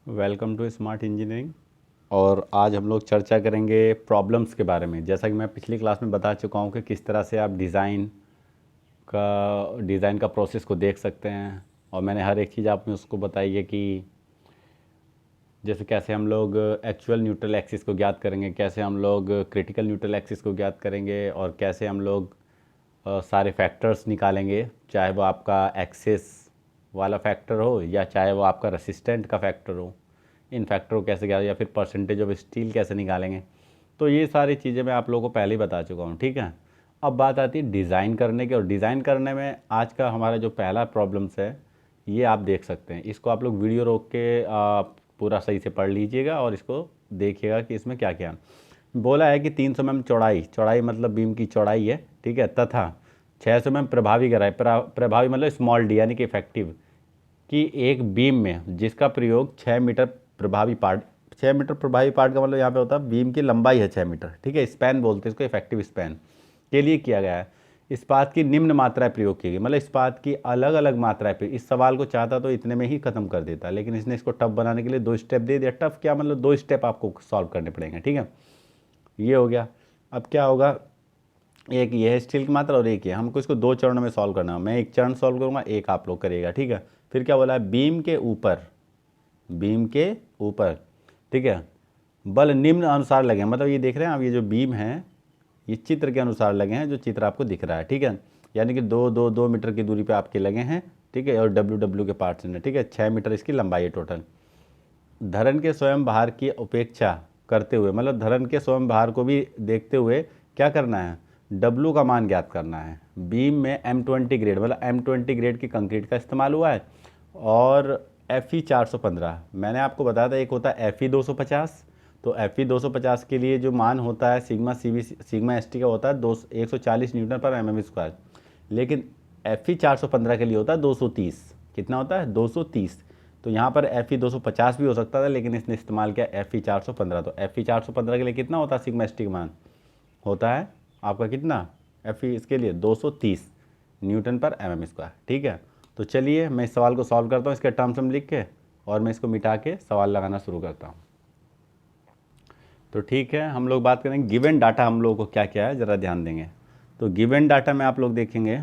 Welcome to smart engineering. और आज हम लोग चर्चा करेंगे प्रॉब्लम्स के बारे में। जैसा कि मैं पिछली क्लास में बता चुका हूँ कि किस तरह से आप डिज़ाइन का प्रोसेस को देख सकते हैं, और मैंने हर एक चीज़ आप में उसको बताई है कि जैसे कैसे हम लोग एक्चुअल न्यूट्रल एक्सिस को ज्ञात करेंगे, कैसे हम लोग क्रिटिकल न्यूट्रल एक्सिस को ज्ञात करेंगे, और कैसे हम लोग सारे फैक्टर्स निकालेंगे, चाहे वो आपका एक्सेस वाला फैक्टर हो या चाहे वो आपका रेसिस्टेंट का फैक्टर हो। इन फैक्टर को कैसे ज्ञात, या फिर परसेंटेज ऑफ स्टील कैसे निकालेंगे। तो ये सारी चीज़ें मैं आप लोगों को पहले ही बता चुका हूँ, ठीक है। अब बात आती है डिज़ाइन करने की, और डिज़ाइन करने में आज का हमारा जो पहला प्रॉब्लम्स है ये आप देख सकते हैं। इसको आप लोग वीडियो रोक के पूरा सही से पढ़ लीजिएगा और इसको देखिएगा कि इसमें क्या क्या बोला है। कि 300 mm चौड़ाई, चौड़ाई मतलब बीम की चौड़ाई है, ठीक है, तथा 600 mm प्रभावी गहराई, प्रभावी मतलब स्मॉल डी यानी कि इफेक्टिव, कि एक बीम में जिसका प्रयोग 6 मीटर प्रभावी पार्ट, 6 मीटर प्रभावी पार्ट का मतलब यहाँ पे होता है बीम की लंबाई है 6 मीटर, ठीक है, स्पैन बोलते हैं इसको, इफेक्टिव स्पैन के लिए किया गया है। इस्पात की निम्न मात्राएं प्रयोग की गई, मतलब इस्पात की अलग अलग मात्राएं। इस सवाल को चाहता तो इतने में ही खत्म कर देता, लेकिन इसने इसको टफ बनाने के लिए 2 स्टेप दे दिया। टफ क्या मतलब, 2 स्टेप आपको सॉल्व करने पड़ेंगे, ठीक है। ये हो गया। अब क्या होगा, एक ये है स्टील की मात्रा और एक ये, हमको इसको 2 चरणों में सॉल्व करना है। मैं एक चरण सॉल्व करूँगा, एक आप लोग करिएगा, ठीक है। फिर क्या बोला है, बीम के ऊपर, बीम के ऊपर, ठीक है, बल निम्न अनुसार लगे, मतलब ये देख रहे हैं आप, ये जो बीम है ये चित्र के अनुसार लगे हैं, जो चित्र आपको दिख रहा है, ठीक है। यानी कि 2 मीटर की दूरी पे आपके लगे हैं, ठीक है, और डब्ल्यू के पार्ट्स हैं, ठीक है। 6 मीटर इसकी लंबाई है टोटल। धरन के स्वयं भार की उपेक्षा करते हुए, मतलब धरन के स्वयं भार को भी देखते हुए क्या करना है, डब्लू का मान ज्ञात करना है। बीम में M20 ग्रेड, मतलब M20 ग्रेड की कंक्रीट का इस्तेमाल हुआ है, और FE 415 मैंने आपको बताया था, एक होता है FE 250। तो FE 250 के लिए जो मान होता है सिग्मा सिग्मा ST का होता है 140 न्यूटन पर mm स्क्वायर, लेकिन FE 415 के लिए होता है 230। कितना होता है, 230। तो यहाँ पर FE 250 भी हो सकता था, लेकिन इसने इस्तेमाल किया FE 415। तो FE 415 के लिए कितना होता है सिग्मा ST का मान, होता है आपका कितना, FE इसके लिए 230 न्यूटन पर mm स्क्वायर, ठीक है। तो चलिए मैं इस सवाल को सॉल्व करता हूँ इसके टर्म्स में लिख के, और मैं इसको मिटा के सवाल लगाना शुरू करता हूँ। तो ठीक है, हम लोग बात करेंगे गिवन डाटा हम लोगों को क्या क्या है, ज़रा ध्यान देंगे। तो गिवन डाटा में आप लोग देखेंगे,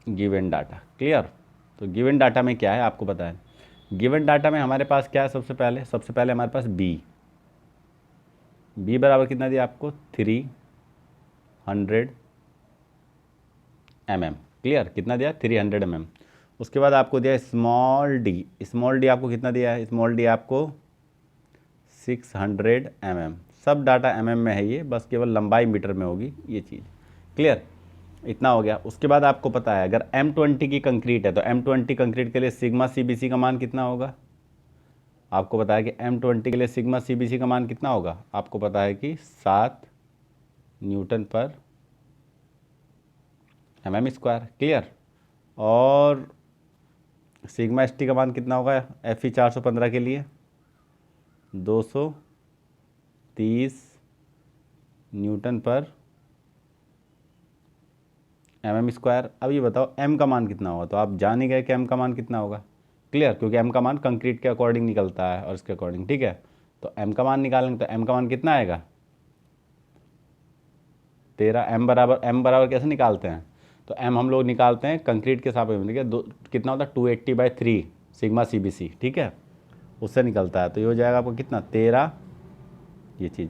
गिवन डाटा क्लियर। तो गिवन डाटा में क्या है आपको पता है। गिवन डाटा में हमारे पास क्या है, सबसे पहले हमारे पास बी बराबर कितना दिया आपको, 300 mm, क्लियर, कितना दिया, 300 mm। उसके बाद आपको दिया स्मॉल डी आपको कितना दिया है, स्मॉल डी आपको 600 mm। सब डाटा mm में है ये, बस केवल लंबाई मीटर में होगी ये चीज़, क्लियर। इतना हो गया। उसके बाद आपको पता है अगर M20 की कंक्रीट है तो M20 कंक्रीट के लिए सिग्मा CBC का मान कितना होगा। आपको पता है कि M20 के लिए सिग्मा CBC का मान कितना होगा, आपको पता है कि 7 न्यूटन पर mm स्क्वायर, क्लियर। और सिग्मा ST का मान कितना होगा FE 415 के लिए, 230 न्यूटन पर mm स्क्वायर। अब ये बताओ m का मान कितना होगा, तो आप जान ही गए कि m का मान कितना होगा, क्लियर, क्योंकि m का मान कंक्रीट के अकॉर्डिंग निकलता है और इसके अकॉर्डिंग, ठीक है। तो m का मान निकालेंगे तो m का मान कितना आएगा 13। m बराबर कैसे निकालते हैं, तो m हम लोग निकालते हैं कंक्रीट के साथ में, ठीक है। कितना होता है 280/3 सिग्मा CBC, ठीक है, उससे निकलता है। तो ये हो जाएगा आपको कितना 13, ये चीज़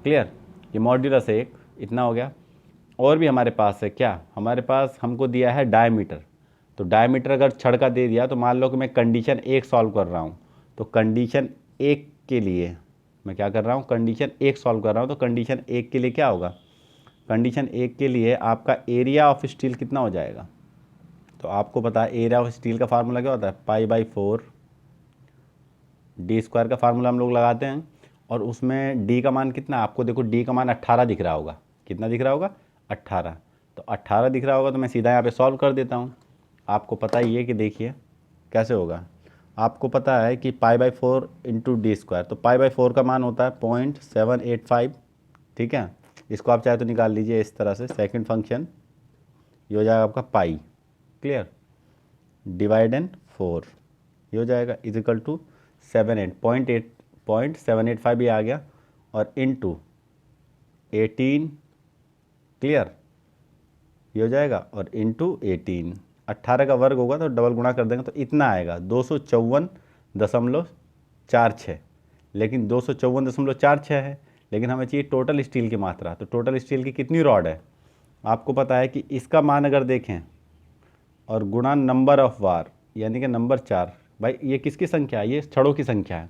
क्लियर। ये मॉड्यूलस है एक, इतना हो गया। और भी हमारे पास है क्या, हमारे पास हमको दिया है डायमीटर। तो डायमीटर अगर छड़ का दे दिया तो मान लो कि मैं कंडीशन 1 सॉल्व कर रहा हूँ, तो कंडीशन 1 के लिए मैं क्या कर रहा हूँ, कंडीशन 1 सॉल्व कर रहा हूँ। तो कंडीशन 1 के लिए क्या होगा, कंडीशन 1 के लिए आपका एरिया ऑफ स्टील कितना हो जाएगा। तो आपको पता है एरिया ऑफ स्टील का फार्मूला क्या होता है, π/4 d² का फार्मूला हम लोग लगाते हैं। और उसमें d का मान कितना, आपको देखो d का मान 18 दिख रहा होगा, कितना दिख रहा होगा 18। तो 18 दिख रहा होगा, तो मैं सीधा यहाँ पे सॉल्व कर देता हूँ। आपको पता ही है कि देखिए कैसे होगा, आपको पता है कि π/4 × d², तो π/4 का मान होता है 0.785, ठीक है। इसको आप चाहे तो निकाल लीजिए इस तरह से, सेकंड फंक्शन ये हो जाएगा आपका पाई, क्लियर, डिवाइड एन 4 ये हो जाएगा इज इक्वल टू 7.785 भी आ गया, और इनटू 18, क्लियर, ये हो जाएगा, और इनटू 18, 18 का वर्ग होगा तो डबल गुणा कर देंगे तो इतना आएगा 254.46, लेकिन 254.46 है, लेकिन हमें चाहिए टोटल स्टील की मात्रा। तो टोटल स्टील की कितनी रॉड है आपको पता है कि इसका मान अगर देखें और गुणा नंबर ऑफ बार यानी कि नंबर 4, भाई ये किसकी संख्या है, ये छड़ों की संख्या है,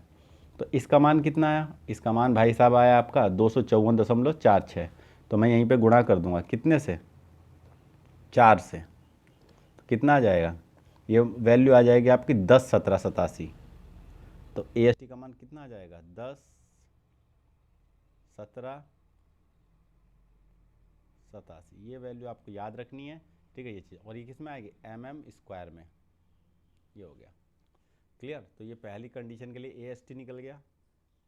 तो इसका मान कितना आया, इसका मान भाई साहब आया आपका 254.46। तो मैं यहीं पे गुणा कर दूंगा कितने से, 4 से, तो कितना आ जाएगा, ये वैल्यू आ जाएगी आपकी 10 17 87। तो AST का मान कितना आ जाएगा, 10 17 87, ये वैल्यू आपको याद रखनी है, ठीक है ये चीज़। और ये किस में आएगी, mm² में, ये हो गया क्लियर। तो ये पहली कंडीशन के लिए AST निकल गया,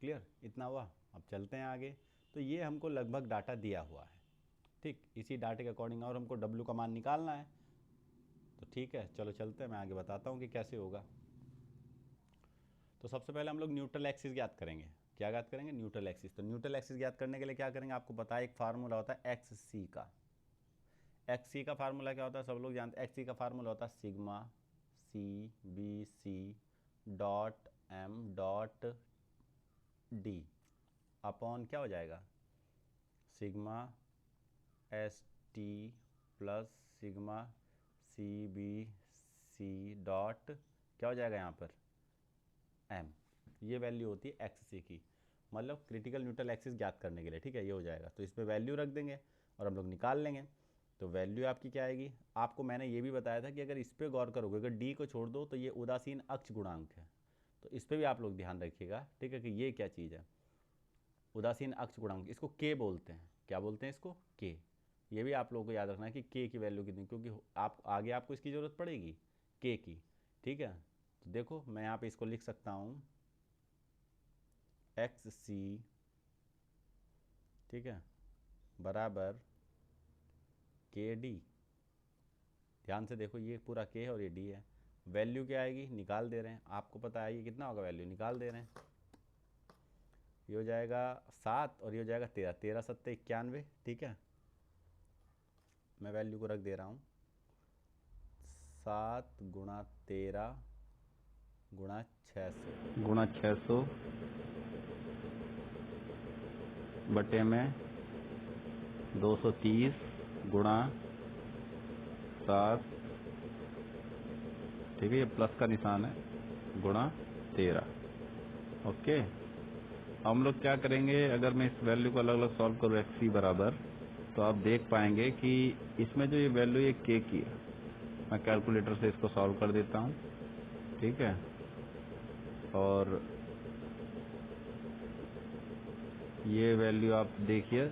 क्लियर, इतना हुआ। अब चलते हैं आगे। तो ये हमको लगभग डाटा दिया हुआ है, ठीक, इसी डाटे के अकॉर्डिंग और हमको W का मान निकालना है। तो ठीक है चलो चलते हैं, मैं आगे बताता हूँ कि कैसे होगा। तो सबसे पहले हम लोग न्यूट्रल एक्सिस ज्ञात करेंगे। क्या ज्ञात करेंगे, न्यूट्रल एक्सिस। तो न्यूट्रल एक्सिस ज्ञात करने के लिए क्या करेंगे, आपको पता है एक फार्मूला होता है XC का। XC का फार्मूला क्या होता है, सब लोग जानते हैं। XC का फार्मूला होता है sigma CBC dot M dot D upon क्या हो जाएगा, sigma ST plus sigma CBC dot क्या हो जाएगा यहाँ पर M। ये वैल्यू होती है XC की, मतलब क्रिटिकल न्यूट्रल एक्सिस ज्ञात करने के लिए, ठीक है, ये हो जाएगा। तो इस पर वैल्यू रख देंगे और हम लोग निकाल लेंगे। तो वैल्यू आपकी क्या आएगी, आपको मैंने ये भी बताया था कि अगर इस पर गौर करोगे, अगर D को छोड़ दो तो ये उदासीन अक्ष गुणांक है, तो इस पर भी आप लोग ध्यान रखिएगा, ठीक है, कि ये क्या चीज़ है, उदासीन अक्ष गुणांक, इसको K बोलते हैं। क्या बोलते हैं इसको, K। ये भी आप लोगों को याद रखना है कि K की वैल्यू कितनी, क्योंकि आप आगे आपको इसकी ज़रूरत पड़ेगी K की, ठीक है। तो देखो मैं यहाँ पे इसको लिख सकता हूँ XC, ठीक है, बराबर KD। ध्यान से देखो ये पूरा K है और ये D है। वैल्यू क्या आएगी, निकाल दे रहे हैं, आपको पता है ये कितना होगा, वैल्यू निकाल दे रहे हैं। ये हो जाएगा 7 और ये हो जाएगा 13, 13 7 91, ठीक है। मैं वैल्यू को रख दे रहा हूँ 7 गुणा 13 गुणा 600 गुणा 600 बटे में 230 गुणा 7, ठीक है, ये प्लस का निशान है, गुणा 13, ओके। हम लोग क्या करेंगे, अगर मैं इस वैल्यू को अलग अलग सॉल्व करूँ XC बराबर, तो आप देख पाएंगे कि इसमें जो ये वैल्यू ये K की है, मैं कैलकुलेटर से इसको सॉल्व कर देता हूँ, ठीक है। और ये वैल्यू आप देखिए,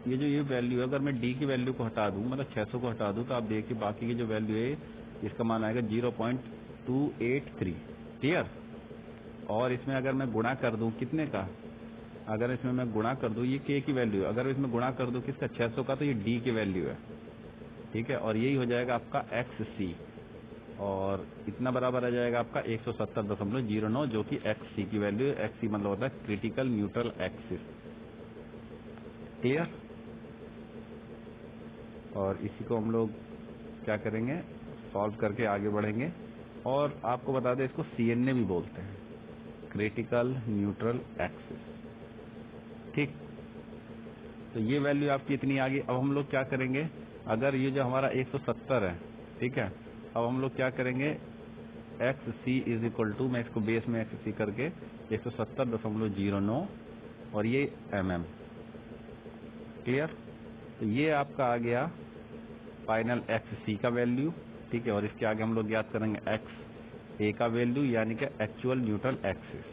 ये वैल्यू है, अगर मैं D की वैल्यू को हटा दूँ, मतलब 600 को हटा दूँ, तो आप देखिए बाकी की जो वैल्यू है इसका मान आएगा 0.283, क्लियर। और इसमें अगर मैं गुणा कर दूं कितने का, अगर इसमें मैं गुणा कर दूं, ये K की वैल्यू है, अगर इसमें गुणा कर दूं किसका, 600 का, तो ये D की वैल्यू है, ठीक है। और यही हो जाएगा आपका XC, और इतना बराबर आ जाएगा आपका 170.09, जो कि XC की वैल्यू है। XC मतलब होता है क्रिटिकल न्यूट्रल एक्सिस, क्लियर। और इसी को हम लोग क्या करेंगे, सॉल्व करके आगे बढ़ेंगे। और आपको बता दें इसको CNA भी बोलते हैं, क्रिटिकल न्यूट्रल एक्सिस, ठीक। तो ये वैल्यू आपकी इतनी आ गई। अब हम लोग क्या करेंगे, अगर ये जो हमारा 170 है, ठीक है, अब हम लोग क्या करेंगे, XC इज इक्वल टू, मैं इसको बेस में XC करके 170.09 और ये mm, क्लियर। तो ये आपका आ गया फाइनल XC का वैल्यू, ठीक है। और इसके आगे हम लोग याद करेंगे XA का वैल्यू, यानी कि एक्चुअल न्यूट्रल एक्सिस,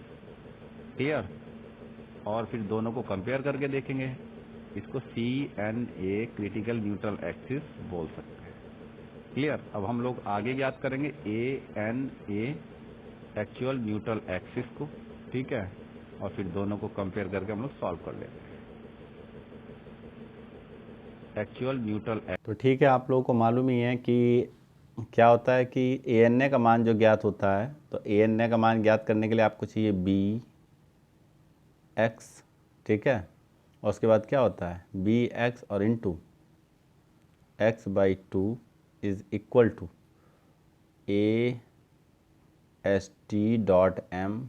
क्लियर। और फिर दोनों को कंपेयर करके देखेंगे, इसको CNA क्रिटिकल न्यूट्रल एक्सिस बोल सकते हैं, क्लियर। अब हम लोग आगे याद करेंगे ANA एक्चुअल न्यूट्रल एक्सिस को, ठीक है। और फिर दोनों को कंपेयर करके हम लोग सॉल्व कर लेते हैं। एक्चुअल न्यूट्रल तो ठीक है, आप लोगों को मालूम ही है कि क्या होता है कि ए एन ए का मान जो ज्ञात होता है, तो ए एन ए का मान ज्ञात करने के लिए आपको चाहिए बी एक्स, ठीक है। और उसके बाद क्या होता है बी एक्स और into x by two is equal to A S T dot M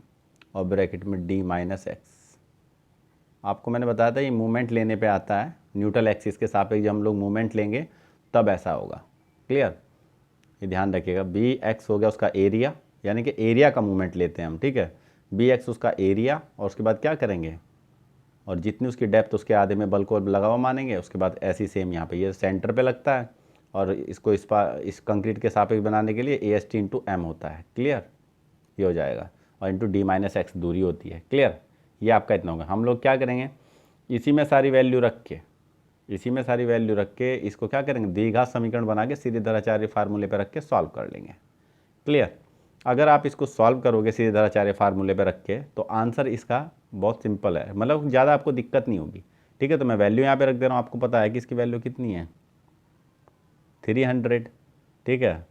और ब्रैकेट में डी माइनस एक्स। आपको मैंने बताया था ये मूवमेंट लेने पे आता है, न्यूट्रल एक्सिस के सापेक्ष जब हम लोग मूवमेंट लेंगे तब ऐसा होगा। क्लियर, ये ध्यान रखिएगा। बी एक्स हो गया उसका एरिया, यानी कि एरिया का मूवमेंट लेते हैं हम, ठीक है। बी एक्स उसका एरिया, और उसके बाद क्या करेंगे, और जितनी उसकी डेप्थ उसके आधे में बल को लगा हुआ मानेंगे। उसके बाद ऐसी सेम यहाँ पे ये सेंटर पे लगता है, और इसको इस कंक्रीट के सापेक्ष बनाने के लिए A S T into M होता है। क्लियर, ये हो जाएगा, और इंटू डी माइनस एक्स दूरी होती है। क्लियर, ये आपका इतना होगा। हम लोग क्या करेंगे, इसी में सारी वैल्यू रख के इसको क्या करेंगे, द्विघात समीकरण बना के सीधेधराचार्य फार्मूले पे रख के सॉल्व कर लेंगे। क्लियर, अगर आप इसको सॉल्व करोगे सीधेधराचार्य फार्मूले पे रख के तो आंसर इसका बहुत सिंपल है, मतलब ज़्यादा आपको दिक्कत नहीं होगी। ठीक है, तो मैं वैल्यू यहाँ पे रख दे रहा हूँ, आपको पता है कि इसकी वैल्यू कितनी है 300, ठीक है।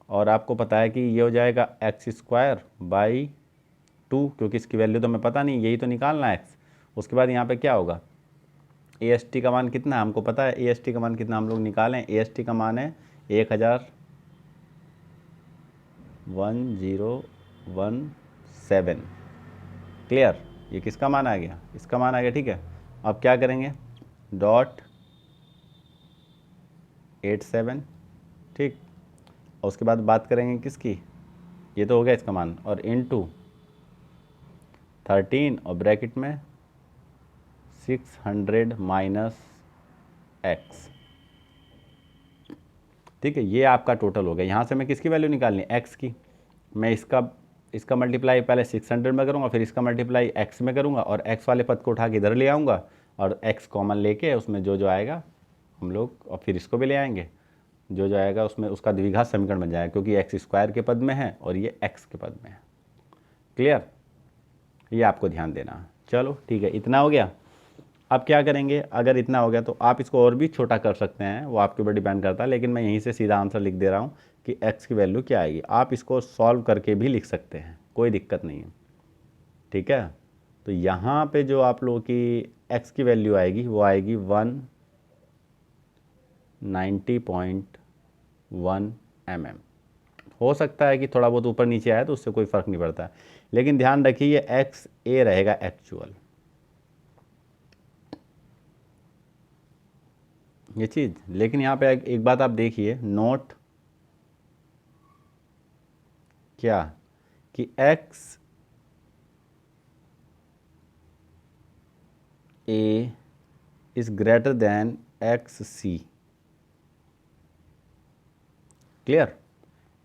और आपको पता है कि ये हो जाएगा एक्स स्क्वायर बाई 2, क्योंकि इसकी वैल्यू तो हमें पता नहीं, यही तो निकालना है एक्स। उसके बाद यहाँ पे क्या होगा, ए एस टी का मान कितना है हमको पता है, ए एस टी का मान कितना हम लोग निकालें, ए एस टी का मान है 1017। क्लियर, ये किसका मान आ गया, इसका मान आ गया, ठीक है। अब क्या करेंगे, डॉट 87, ठीक। और उसके बाद बात करेंगे किसकी, ये तो हो गया इसका मान, और इनटू 13 और ब्रैकेट में 600 माइनस एक्स, ठीक है। ये आपका टोटल हो गया। यहाँ से मैं किसकी वैल्यू निकालनी है, एक्स की। मैं इसका मल्टीप्लाई पहले 600 में करूँगा, फिर इसका मल्टीप्लाई एक्स में करूँगा, और एक्स वाले पद को उठा के इधर ले आऊँगा, और एक्स कॉमन लेके उसमें जो आएगा हम लोग, और फिर इसको भी ले आएंगे, जो आएगा उसमें उसका द्विघात समीकरण बन जाएगा, क्योंकि एक्स स्क्वायर के पद में है और ये एक्स के पद में है। क्लियर, ये आपको ध्यान देना है। चलो ठीक है, इतना हो गया। अब क्या करेंगे, अगर इतना हो गया तो आप इसको और भी छोटा कर सकते हैं, वो आपके ऊपर डिपेंड करता है, लेकिन मैं यहीं से सीधा आंसर लिख दे रहा हूँ कि x की वैल्यू क्या आएगी। आप इसको सॉल्व करके भी लिख सकते हैं, कोई दिक्कत नहीं है, ठीक है। तो यहाँ पे जो आप लोगों की x की वैल्यू आएगी वो आएगी 190.1 mm। हो सकता है कि थोड़ा बहुत ऊपर नीचे आए तो उससे कोई फ़र्क नहीं पड़ता है, लेकिन ध्यान रखिए ये एक्स ए रहेगा एक्चुअल, ये चीज़। लेकिन यहाँ पे एक बात आप देखिए, नोट क्या कि X A is greater than X C. Clear,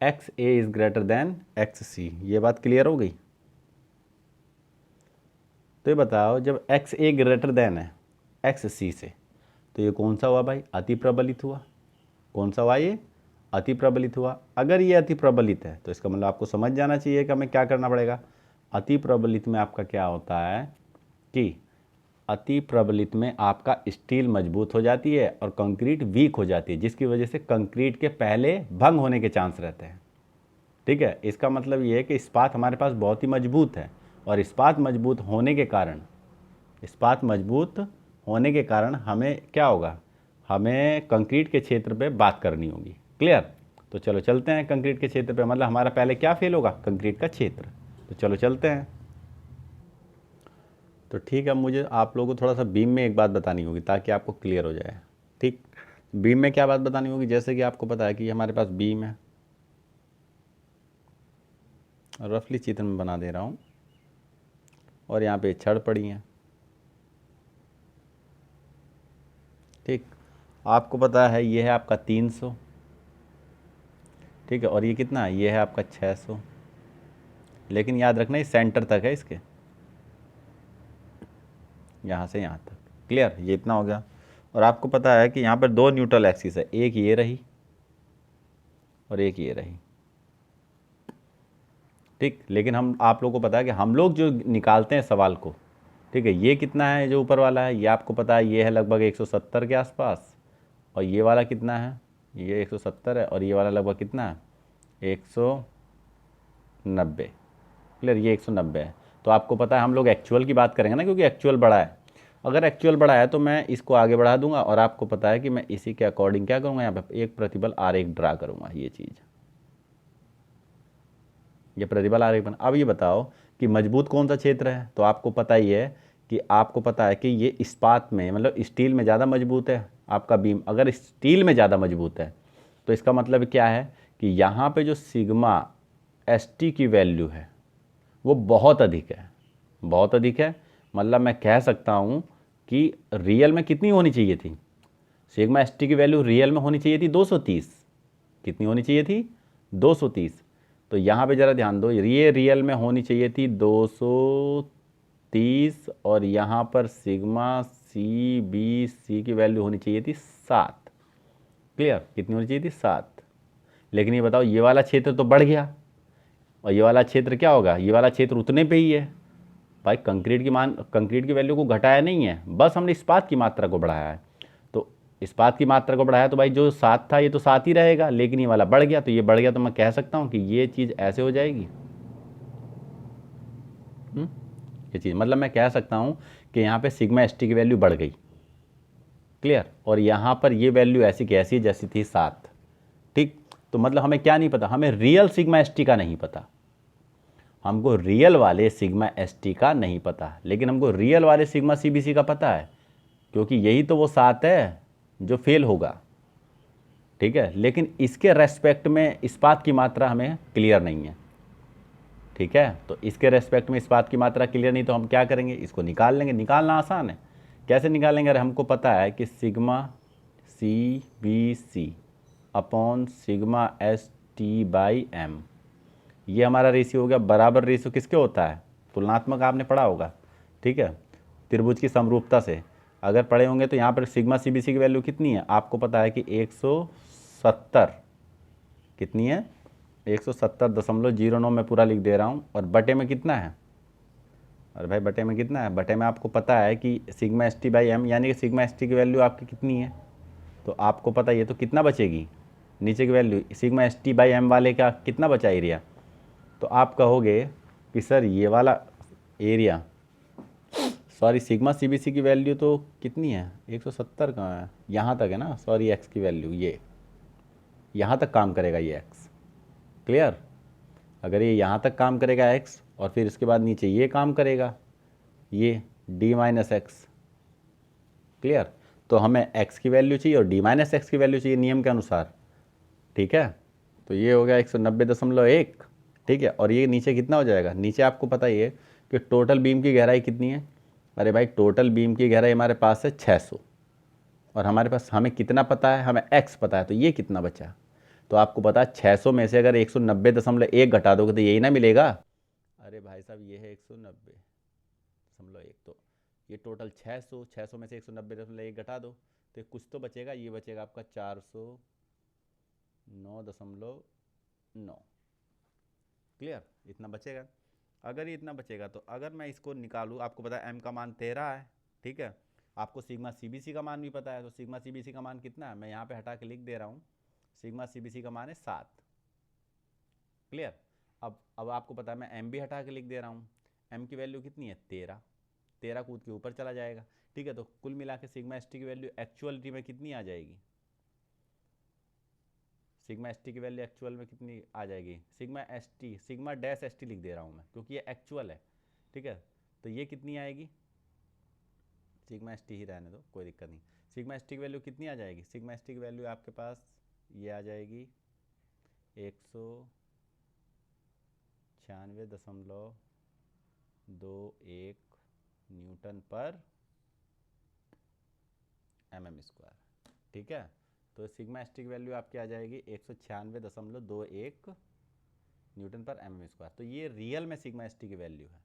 X A is greater than X C, ये बात क्लियर हो गई। तो ये बताओ, जब एक्स ए ग्रेटर देन है एक्स सी से, तो ये कौन सा हुआ भाई, अति प्रबलित हुआ। कौन सा हुआ, ये अति प्रबलित हुआ। अगर ये अति प्रबलित है तो इसका मतलब आपको समझ जाना चाहिए कि हमें क्या करना पड़ेगा। अति प्रबलित में आपका क्या होता है कि अति प्रबलित में आपका स्टील मजबूत हो जाती है और कंक्रीट वीक हो जाती है, जिसकी वजह से कंक्रीट के पहले भंग होने के चांस रहते हैं। ठीक है, इसका मतलब ये है कि इस्पात हमारे पास बहुत ही मजबूत है, और इस्पात मजबूत होने के कारण हमें क्या होगा, हमें कंक्रीट के क्षेत्र पे बात करनी होगी। क्लियर, तो चलो चलते हैं कंक्रीट के क्षेत्र पे, मतलब हमारा पहले क्या फेल होगा, कंक्रीट का क्षेत्र। तो चलो चलते हैं। तो ठीक है, मुझे आप लोगों को थोड़ा सा बीम में एक बात बतानी होगी ताकि आपको क्लियर हो जाए। ठीक, बीम में क्या बात बतानी होगी, जैसे कि आपको पता है कि हमारे पास बीम है, रफली चित्र में बना दे रहा हूँ, और यहाँ पे छड़ पड़ी हैं। ठीक, आपको पता है ये है आपका 300, ठीक है, और ये कितना है, ये है आपका 600। लेकिन याद रखना ये सेंटर तक है, इसके यहाँ से यहाँ तक। क्लियर, ये इतना हो गया। और आपको पता है कि यहाँ पर दो न्यूट्रल एक्सिस है, एक ये रही और एक ये रही। ठीक, लेकिन आप लोगों को पता है कि हम लोग जो निकालते हैं सवाल को, ठीक है, ये कितना है जो ऊपर वाला है, ये आपको पता है ये है लगभग 170 के आसपास, और ये वाला कितना है, ये 170 है, और ये वाला लगभग कितना है, 190। क्लियर, ये 190 है। तो आपको पता है हम लोग एक्चुअल की बात करेंगे ना, क्योंकि एक्चुअल बड़ा है। अगर एक्चुअल बड़ा है तो मैं इसको आगे बढ़ा दूंगा, और आपको पता है कि मैं इसी के अकॉर्डिंग क्या करूँगा, यहाँ पे एक प्रतिबल आरेख ड्रा करूँगा। ये चीज़, ये प्रतिबल आरेख बना। अब ये बताओ कि मजबूत कौन सा क्षेत्र है, तो आपको पता ही है कि आपको पता है कि ये इस्पात में, मतलब स्टील में ज़्यादा मजबूत है आपका बीम। अगर स्टील में ज़्यादा मजबूत है तो इसका मतलब क्या है कि यहाँ पे जो सिग्मा एस टी की वैल्यू है वो बहुत अधिक है, बहुत अधिक है। मतलब मैं कह सकता हूँ कि रियल में कितनी होनी चाहिए थी, सिग्मा एस टी की वैल्यू रियल में होनी चाहिए थी 230। कितनी होनी चाहिए थी, 230। तो यहाँ पे ज़रा ध्यान दो, ये रियल में होनी चाहिए थी 230, और यहाँ पर सिग्मा सी बी सी की वैल्यू होनी चाहिए थी 7। क्लियर, कितनी होनी चाहिए थी, 7। लेकिन ये बताओ, ये वाला क्षेत्र तो बढ़ गया, और ये वाला क्षेत्र क्या होगा, ये वाला क्षेत्र उतने पे ही है। भाई कंक्रीट की वैल्यू को घटाया नहीं है, बस हमने इस्पात की मात्रा को बढ़ाया है। तो इस्पात की मात्रा को बढ़ाया तो भाई जो 7 था ये तो 7 ही रहेगा, लेकिन ये वाला बढ़ गया, तो ये बढ़ गया, तो मैं कह सकता हूँ कि ये चीज़ ऐसे हो जाएगी। ये चीज़ मतलब मैं कह सकता हूँ कि यहाँ पे सिग्मा एस टी की वैल्यू बढ़ गई। क्लियर, और यहाँ पर ये वैल्यू ऐसी की ऐसी जैसी थी 7। ठीक, तो मतलब हमें क्या नहीं पता, हमें रियल सिग्मा एस टी का नहीं पता, हमको रियल वाले सिग्मा एस टी का नहीं पता, लेकिन हमको रियल वाले सिग्मा सी बी सी का पता है, क्योंकि यही तो वो 7 है जो फेल होगा। ठीक है, लेकिन इसके रेस्पेक्ट में इस्पात की मात्रा हमें क्लियर नहीं है। ठीक है, तो इसके रेस्पेक्ट में इस्पात की मात्रा क्लियर नहीं, तो हम क्या करेंगे, इसको निकाल लेंगे। निकालना आसान है, कैसे निकालेंगे, अरे हमको पता है कि sigma C B C upon sigma S T by M, ये हमारा रेशियो हो गया। बराबर रेशियो किसके होता है, तुलनात्मक आपने पढ़ा होगा। ठीक है, त्रिभुज की समरूपता से अगर पढ़े होंगे तो यहाँ पर सिग्मा सी बी सी की वैल्यू कितनी है, आपको पता है कि 170। कितनी है, 170.09 में पूरा लिख दे रहा हूँ, और बटे में कितना है, अरे भाई बटे में कितना है, बटे में आपको पता है कि sigma S T by M, यानी कि सिग्मा एस टी की वैल्यू आपकी कितनी है, तो आपको पता है ये तो कितना बचेगी, नीचे की value sigma S T by M वाले का कितना बचा एरिया। तो आप कहोगे कि सर ये वाला area, sorry sigma C B C की वैल्यू तो कितनी है, 170 कहाँ है, यहाँ तक है ना, सॉरी एक्स की वैल्यू, ये यहाँ तक काम करेगा ये एक्स। क्लियर, अगर ये यहाँ तक काम करेगा एक्स, और फिर इसके बाद नीचे ये काम करेगा, ये डी माइनस एक्स। क्लियर, तो हमें एक्स की वैल्यू चाहिए और डी माइनस एक्स की वैल्यू चाहिए नियम के अनुसार। ठीक है, तो ये हो गया 190.1। ठीक है, और ये नीचे कितना हो जाएगा, नीचे आपको पता ही है कि टोटल बीम की गहराई कितनी है, अरे भाई टोटल बीम की गहराई हमारे पास है 600, और हमारे पास हमें कितना पता है, हमें एक्स पता है, तो ये कितना बचा, तो आपको पता है 600 में से अगर 190.1 घटा दोगे तो यही ना मिलेगा। अरे भाई साहब ये है 190.1, तो ये टोटल 600 में से 190.1 घटा दो तो कुछ तो बचेगा, ये बचेगा आपका 409.9। क्लियर, इतना बचेगा। अगर ये इतना बचेगा तो अगर मैं इसको निकालूँ, आपको पता है एम का मान 13 है। ठीक है, आपको सिग्मा सी बी सी का मान भी पता है, तो सिग्मा सी बी सी का मान कितना है, मैं यहाँ पे हटा के लिख दे रहा हूँ, सिग्मा सी बी सी का मान है 7। क्लियर, अब आपको पता है मैं एम भी हटा के लिख दे रहा हूँ, एम की वैल्यू कितनी है 13, 13 कूद के ऊपर चला जाएगा। ठीक है, तो कुल मिला के सिग्मा एस टी की वैल्यू एक्चुअलिटी में कितनी आ जाएगी, सिग्मा एस टी की वैल्यू एक्चुअल में कितनी आ जाएगी, sigma S T, sigma dash S T लिख दे रहा हूँ मैं क्योंकि ये एक्चुअल है। ठीक है, तो ये कितनी आएगी, सिग्मा एस टी ही रहने दो, कोई दिक्कत नहीं। सिग्मा एस टी की वैल्यू कितनी आ जाएगी, सिग्मा एस टी की वैल्यू आपके पास ये आ जाएगी 196.21 न्यूटन पर mm स्क्वायर। ठीक है, तो सिग्मा एस टी की वैल्यू आपकी आ जाएगी 196.21 न्यूटन पर mm स्क्वायर। तो ये रियल में सिग्मा एस टी की वैल्यू है,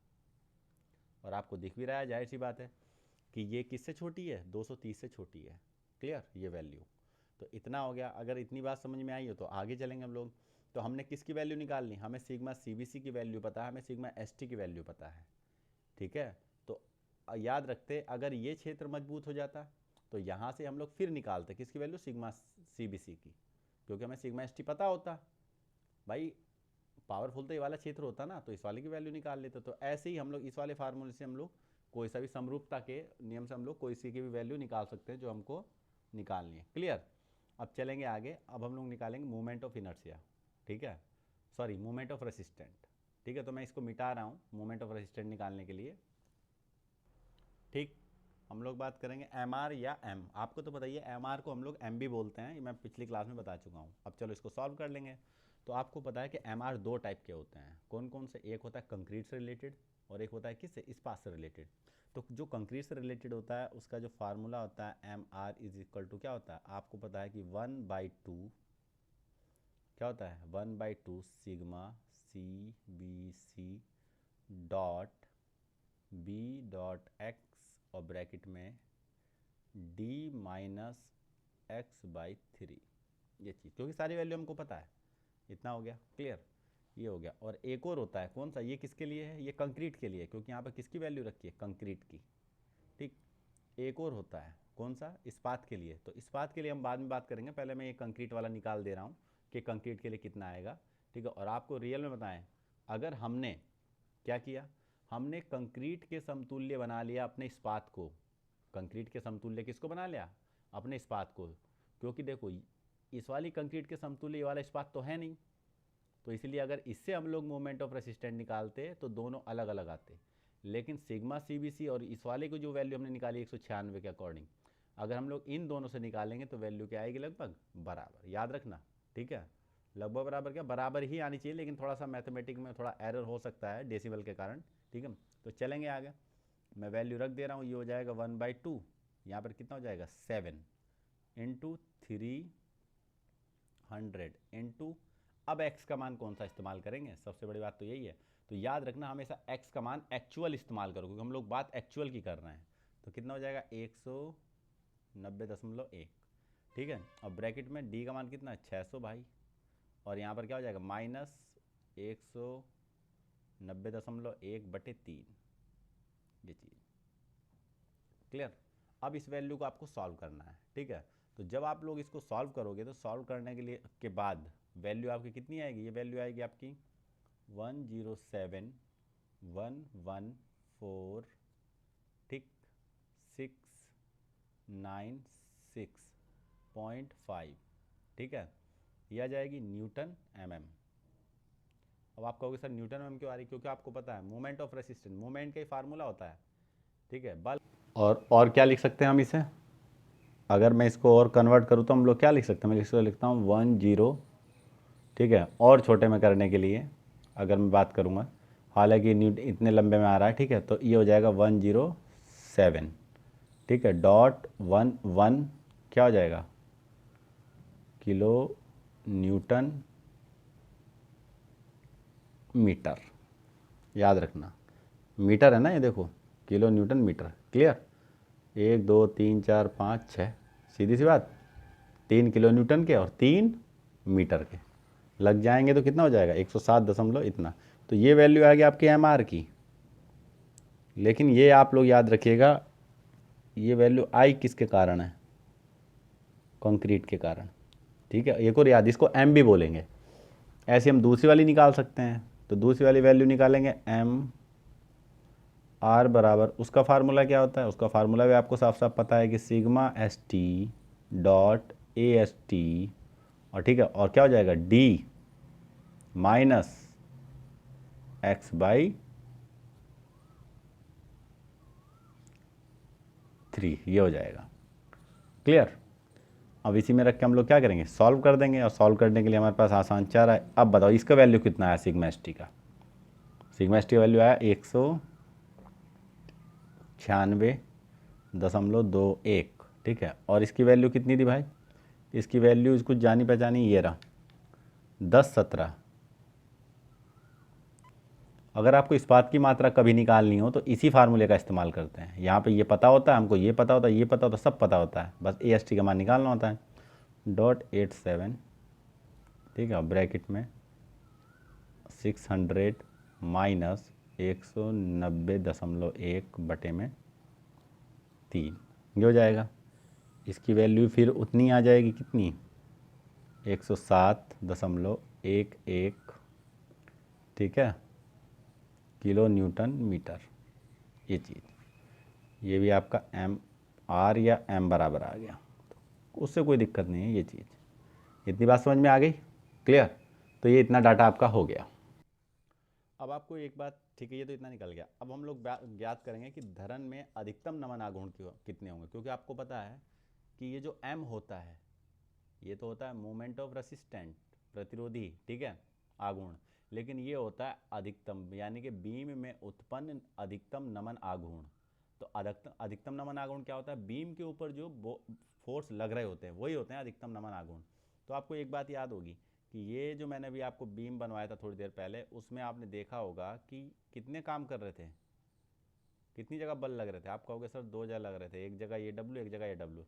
और आपको दिख भी रहा है, जाहिर सी बात है कि ये किससे छोटी है, 230 से छोटी है। क्लियर, ये वैल्यू, तो इतना हो गया। अगर इतनी बात समझ में आई हो तो आगे चलेंगे हम लोग। तो हमने किसकी वैल्यू निकालनी, हमें सिग्मा सी बी सी की वैल्यू पता है, हमें सिग्मा एस टी की वैल्यू पता है। ठीक है, तो याद रखते अगर ये क्षेत्र मजबूत हो जाता तो यहाँ से हम लोग फिर निकालते किसकी वैल्यू, सिग्मा CBC की, क्योंकि हमें सिग्मा ST पता होता भाई, पावरफुल तो ये वाला क्षेत्र होता ना, तो इस वाले की वैल्यू निकाल लेते। तो ऐसे ही हम लोग इस वाले फार्मूले से हम लोग कोई सा भी समरूपता के नियम से हम लोग कोई सी की भी वैल्यू निकाल सकते हैं जो हमको निकालनी है। क्लियर। अब चलेंगे आगे, अब हम लोग निकालेंगे मोमेंट ऑफ इनर्शिया, ठीक है, सॉरी मोमेंट ऑफ रेसिस्टेंट, ठीक है। तो मैं इसको मिटा रहा हूँ मोमेंट ऑफ रेसिस्टेंट निकालने के लिए, ठीक। हम लोग बात करेंगे MR या M, आपको तो बताइए MR को हम लोग M भी बोलते हैं, ये मैं पिछली क्लास में बता चुका हूँ। अब चलो इसको सॉल्व कर लेंगे। तो आपको पता है कि MR दो टाइप के होते हैं, कौन कौन से, एक होता है कंक्रीट से रिलेटेड और एक होता है किससे, इस्पात से रिलेटेड। तो जो कंक्रीट से रिलेटेड होता है उसका जो फार्मूला होता है MR इज इक्वल टू क्या होता है, आपको पता है कि 1/2 क्या होता है, 1/2 सिग्मा CBC डॉट B.X और ब्रैकेट में D-X/3, ये चीज़, क्योंकि सारी वैल्यू हमको पता है। इतना हो गया क्लियर, ये हो गया। और एक और होता है कौन सा, ये किसके लिए है, ये कंक्रीट के लिए, क्योंकि यहाँ पर किसकी वैल्यू रखी है, कंक्रीट की, ठीक। एक और होता है कौन सा, इस्पात के लिए। तो इस्पात के लिए हम बाद में बात करेंगे, पहले मैं ये कंक्रीट वाला निकाल दे रहा हूँ कि कंक्रीट के लिए कितना आएगा, ठीक है। और आपको रियल में बताएं, अगर हमने क्या किया, हमने कंक्रीट के समतुल्य बना लिया अपने इस्पात को, कंक्रीट के समतुल्य किसको बना लिया, अपने इस्पात को, क्योंकि देखो इस वाली कंक्रीट के समतुल्य ये वाला इस्पात तो है नहीं, तो इसलिए अगर इससे हम लोग मोमेंट ऑफ रेसिस्टेंट निकालते तो दोनों अलग अलग आते। लेकिन सिग्मा CBC और इस वाले को जो वैल्यू हमने निकाली 196 के अकॉर्डिंग, अगर हम लोग इन दोनों से निकालेंगे तो वैल्यू क्या आएगी, लगभग बराबर, याद रखना, ठीक है। लगभग बराबर क्या, बराबर ही आनी चाहिए, लेकिन थोड़ा सा मैथमेटिक्स में थोड़ा एरर हो सकता है डेसिमल के कारण, ठीक है। तो चलेंगे आगे, मैं वैल्यू रख दे रहा हूँ, ये हो जाएगा 1/2, यहाँ पर कितना हो जाएगा 7 इंटू 300 इंटू, अब x का मान कौन सा इस्तेमाल करेंगे, सबसे बड़ी बात तो यही है। तो याद रखना हमेशा x का मान एक्चुअल इस्तेमाल करो, क्योंकि हम लोग बात एक्चुअल की कर रहे हैं। तो कितना हो जाएगा 190.1, ठीक है। अब ब्रैकेट में d का मान कितना है 600 भाई, और यहाँ पर क्या हो जाएगा -190.1/3, ये चीज़ क्लियर। अब इस वैल्यू को आपको सॉल्व करना है, ठीक है। तो जब आप लोग इसको सॉल्व करोगे तो सॉल्व करने के लिए के बाद वैल्यू आपकी कितनी आएगी, ये वैल्यू आएगी आपकी 107,114, ठीक, 696.5, ठीक है। यह आ जाएगी न्यूटन mm। अब आप कहोगे सर न्यूटन mm क्यों आ रही, क्योंकि आपको पता है मोमेंट ऑफ रेसिस्टेंस, मोमेंट का ही फार्मूला होता है, ठीक है। बल और क्या लिख सकते हैं हम इसे, अगर मैं इसको और कन्वर्ट करूँ तो हम लोग क्या लिख सकते हैं, मैं इसको लिखता हूँ 10, ठीक है। और छोटे में करने के लिए अगर मैं बात करूँगा, हालांकि इतने लंबे में आ रहा है, ठीक है। तो ये हो जाएगा 107, ठीक है, .11 क्या हो जाएगा, किलो न्यूटन मीटर, याद रखना, मीटर है ना ये, देखो किलो न्यूटन मीटर, क्लियर। 1 2 3 4 5 6, सीधी सी बात, 3 किलो न्यूटन के और 3 मीटर के लग जाएंगे तो कितना हो जाएगा 107 दशमलव इतना। तो ये वैल्यू आ गई आपकी MR की, लेकिन ये आप लोग याद रखिएगा, ये वैल्यू आई किसके कारण है, कंक्रीट के कारण, ठीक है। एक और याद, इसको M भी बोलेंगे। ऐसे हम दूसरी वाली निकाल सकते हैं, तो दूसरी वाली वैल्यू निकालेंगे MR बराबर, उसका फार्मूला क्या होता है, उसका फार्मूला भी आपको साफ साफ पता है कि सिग्मा ST डॉट AST, और ठीक है, और क्या हो जाएगा D माइनस x/3, ये हो जाएगा क्लियर। अब इसी में रख के हम लोग क्या करेंगे, सॉल्व कर देंगे, और सॉल्व करने के लिए हमारे पास आसान चारा है। अब बताओ इसका वैल्यू कितना आया सिग्मा ST का, सिग्मा ST का वैल्यू आया 196.21, ठीक है। और इसकी वैल्यू कितनी थी भाई, इसकी वैल्यू इसको जानी पहचानी ये रहा 10-17। अगर आपको इस्पात की मात्रा कभी निकालनी हो तो इसी फार्मूले का इस्तेमाल करते हैं। यहाँ पे ये पता होता है हमको, ये पता होता है, ये पता होता है, सब पता होता है, बस AST का मान निकालना होता है .87, ठीक है, ब्रैकेट में 600 माइनस 190.1/3, ये हो जाएगा। इसकी वैल्यू फिर उतनी आ जाएगी, कितनी, 107.11, ठीक है, किलो न्यूटन मीटर। ये चीज़, ये भी आपका एम आर या एम बराबर आ गया, तो उससे कोई दिक्कत नहीं है। ये चीज़, इतनी बात समझ में आ गई, क्लियर। तो ये इतना डाटा आपका हो गया। अब आपको एक बात, ठीक है, ये तो इतना निकल गया। अब हम लोग ज्ञात करेंगे कि धरन में अधिकतम नमन आघूर्ण कितने होंगे, क्योंकि आपको पता है कि ये जो एम होता है, ये तो होता है मोमेंट ऑफ रेसिस्टेंट, प्रतिरोधी, ठीक है, आघूर्ण। लेकिन ये होता है अधिकतम, यानी कि बीम में उत्पन्न अधिकतम नमन आघूर्ण। तो अधिकतम नमन आघूर्ण क्या होता है, बीम के ऊपर जो फोर्स लग रहे होते हैं वही होते हैं अधिकतम नमन आघूर्ण। तो आपको एक बात याद होगी कि ये जो मैंने अभी आपको बीम बनवाया था थोड़ी देर पहले, उसमें आपने देखा होगा कि कितने काम कर रहे थे, कितनी जगह बल लग रहे थे। आप कहोगे सर 2 जगह लग रहे थे, एक जगह ये डब्ल्यू, एक जगह ये डब्ल्यू।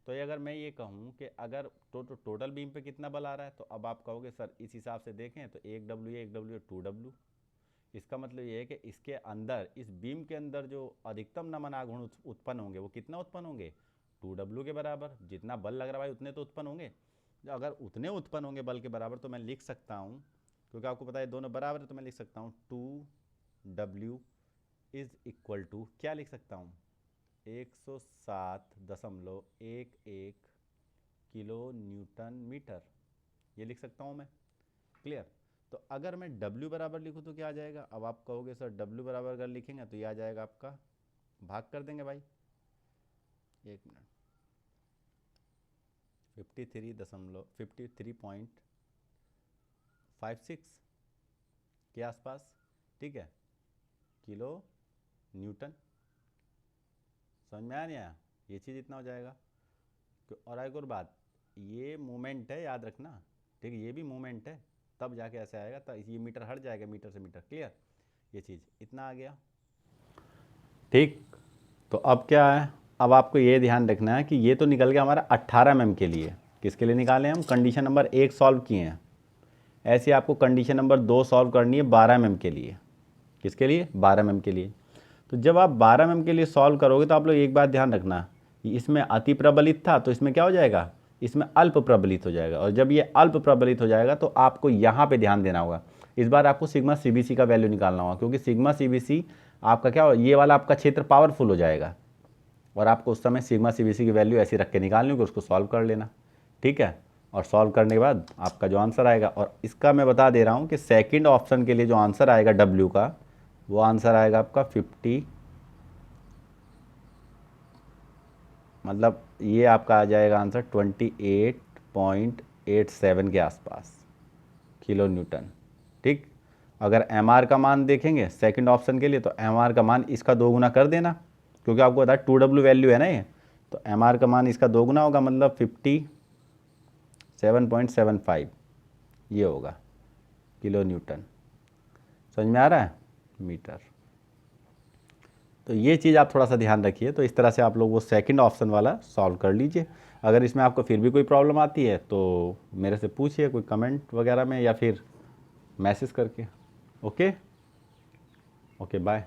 तो ये अगर मैं ये कहूँ कि अगर टोटल बीम पे कितना बल आ रहा है, तो अब आप कहोगे सर इस हिसाब से देखें तो 1 डब्ल्यू, 1 डब्ल्यू, 2 डब्ल्यू। इसका मतलब ये है कि इसके अंदर, इस बीम के अंदर जो अधिकतम नमन आघूर्ण उत्पन्न होंगे वो कितना उत्पन्न होंगे, 2 डब्ल्यू के बराबर। जितना बल लग रहा है भाई उतने तो उत्पन्न होंगे। अगर उतने उत्पन्न होंगे बल के बराबर, तो मैं लिख सकता हूँ, क्योंकि आपको पता है दोनों बराबर है, तो मैं लिख सकता हूँ 2 डब्ल्यू इज इक्वल टू, क्या लिख सकता हूँ, 107.11 किलो न्यूटन मीटर, ये लिख सकता हूँ मैं, क्लियर। तो अगर मैं W बराबर लिखूँ तो क्या आ जाएगा। अब आप कहोगे सर W बराबर अगर लिखेंगे तो ये आ जाएगा आपका, भाग कर देंगे भाई, एक मिनट, 53.56 के आसपास, ठीक है, किलो न्यूटन। समझ में आया नहीं आया, ये चीज़ इतना हो जाएगा। और एक और बात, ये मूवमेंट है, याद रखना, ठीक है, ये भी मूवमेंट है, तब जाके ऐसे आएगा, तब ये मीटर हट जाएगा मीटर से मीटर, क्लियर। ये चीज़ इतना आ गया, ठीक। तो अब क्या है, अब आपको ये ध्यान रखना है कि ये तो निकल गया हमारा 18 mm के लिए। किसके लिए निकाले हम, कंडीशन नंबर 1 सॉल्व किए हैं। ऐसे आपको कंडीशन नंबर 2 सॉल्व करनी है 12 mm के लिए। किसके लिए, 12 mm के लिए। तो जब आप 12 mm के लिए सॉल्व करोगे तो आप लोग एक बात ध्यान रखना, इसमें अति प्रबलित था तो इसमें क्या हो जाएगा, इसमें अल्प प्रबलित हो जाएगा। और जब ये अल्प प्रबलित हो जाएगा तो आपको यहाँ पे ध्यान देना होगा, इस बार आपको सिग्मा सीबीसी का वैल्यू निकालना होगा, क्योंकि सिग्मा सीबीसी आपका क्या हो, ये वाला आपका क्षेत्र पावरफुल हो जाएगा। और आपको उस समय सिग्मा सीबीसी की वैल्यू ऐसी रख के निकालनी होगी, उसको सॉल्व कर लेना, ठीक है। और सॉल्व करने के बाद आपका जो आंसर आएगा, और इसका मैं बता दे रहा हूँ कि सेकंड ऑप्शन के लिए जो आंसर आएगा डब्ल्यू का, वो आंसर आएगा आपका 50, मतलब ये आपका आ जाएगा आंसर 28.87 के आसपास किलो न्यूटन, ठीक। अगर एम आर का मान देखेंगे सेकंड ऑप्शन के लिए, तो एम आर का मान इसका 2 गुना कर देना, क्योंकि आपको पता है 2 डब्ल्यू वैल्यू है ना ये, तो एम आर का मान इसका 2 गुना होगा, मतलब 57.75 ये होगा किलो न्यूटन। समझ में आ रहा है, मीटर। तो ये चीज़ आप थोड़ा सा ध्यान रखिए। तो इस तरह से आप लोग वो सेकंड ऑप्शन वाला सॉल्व कर लीजिए। अगर इसमें आपको फिर भी कोई प्रॉब्लम आती है तो मेरे से पूछिए, कोई कमेंट वगैरह में या फिर मैसेज करके। Okay, okay, bye.